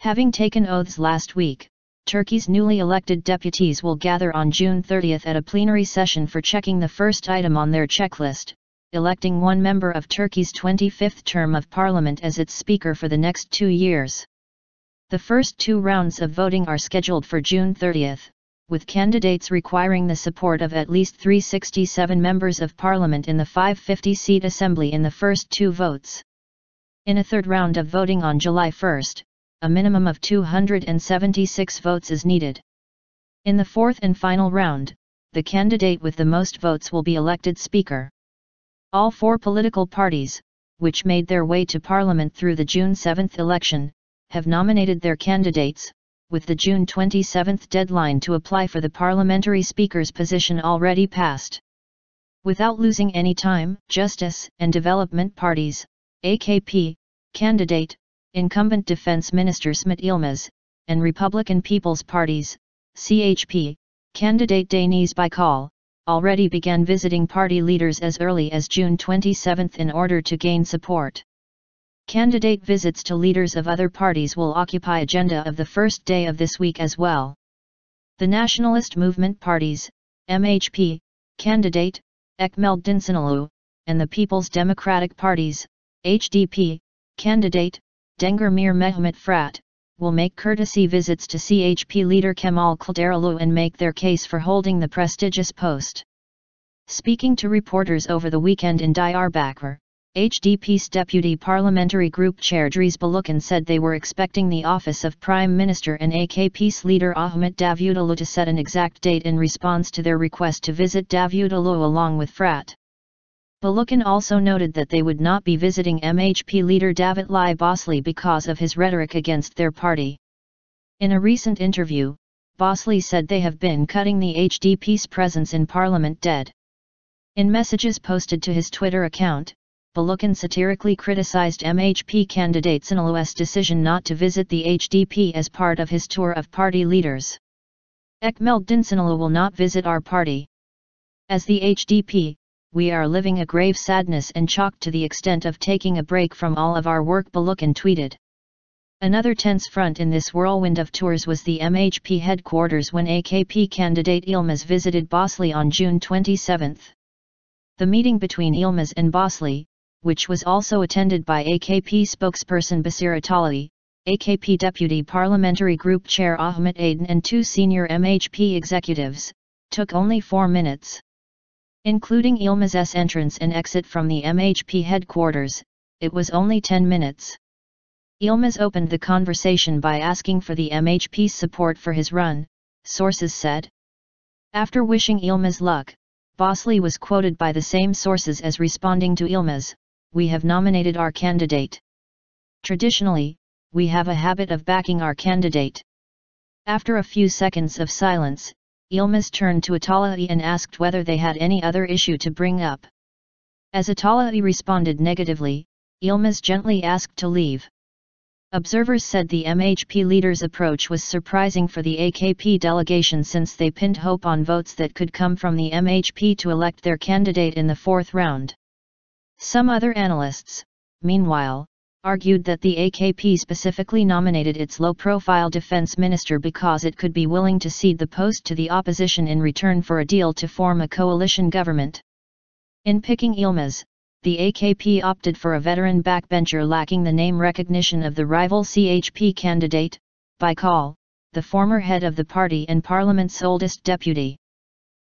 Having taken oaths last week, Turkey's newly elected deputies will gather on June 30 at a plenary session for checking the first item on their checklist, electing one member of Turkey's 25th term of parliament as its speaker for the next 2 years. The first 2 rounds of voting are scheduled for June 30, with candidates requiring the support of at least 367 members of parliament in the 550-seat assembly in the first 2 votes. In a third round of voting on July 1, a minimum of 276 votes is needed. In the fourth and final round, the candidate with the most votes will be elected speaker. All 4 political parties, which made their way to parliament through the June 7 election, have nominated their candidates, with the June 27 deadline to apply for the parliamentary speaker's position already passed. Without losing any time, Justice and Development Parties, AKP, candidate, incumbent Defense Minister Smit Yilmaz, and Republican People's Parties, CHP, candidate Deniz Baykal, already began visiting party leaders as early as June 27 in order to gain support. Candidate visits to leaders of other parties will occupy agenda of the first day of this week as well. The Nationalist Movement Parties, MHP, candidate, Ekmel Dinsinolu, and the People's Democratic Parties, HDP, candidate, Dengar Mir Mehmet Frat, will make courtesy visits to CHP leader Kemal Kılıçdaroğlu and make their case for holding the prestigious post. Speaking to reporters over the weekend in Diyarbakır, HDP's Deputy Parliamentary Group Chair Dries Balukan said they were expecting the office of Prime Minister and AKP's leader Ahmet Davutoğlu to set an exact date in response to their request to visit Davutoğlu along with Frat. Balukan also noted that they would not be visiting MHP leader Davutlu Boşli because of his rhetoric against their party. In a recent interview, Boşli said they have been cutting the HDP's presence in parliament dead. In messages posted to his Twitter account, Balukan satirically criticized MHP candidate Dinsinolu's decision not to visit the HDP as part of his tour of party leaders. Ekmel Dinsinolu will not visit our party. As the HDP, we are living a grave sadness and shock to the extent of taking a break from all of our work, Balukan tweeted. Another tense front in this whirlwind of tours was the MHP headquarters when AKP candidate Yilmaz visited Boşli on June 27. The meeting between Yilmaz and Boşli, which was also attended by AKP spokesperson Basir Atali, AKP Deputy Parliamentary Group Chair Ahmet Aydin and 2 senior MHP executives, took only 4 minutes. Including Yilmaz's entrance and exit from the MHP headquarters, it was only 10 minutes. Yilmaz opened the conversation by asking for the MHP's support for his run, sources said. After wishing Yilmaz luck, Boşli was quoted by the same sources as responding to Yilmaz, "We have nominated our candidate. Traditionally, we have a habit of backing our candidate." After a few seconds of silence, Yilmaz turned to Atali and asked whether they had any other issue to bring up. As Atali responded negatively, Yilmaz gently asked to leave. Observers said the MHP leader's approach was surprising for the AKP delegation since they pinned hope on votes that could come from the MHP to elect their candidate in the 4th round. Some other analysts, meanwhile, argued that the AKP specifically nominated its low-profile defense minister because it could be willing to cede the post to the opposition in return for a deal to form a coalition government. In picking Yilmaz, the AKP opted for a veteran backbencher lacking the name recognition of the rival CHP candidate, Baykal, the former head of the party and parliament's oldest deputy.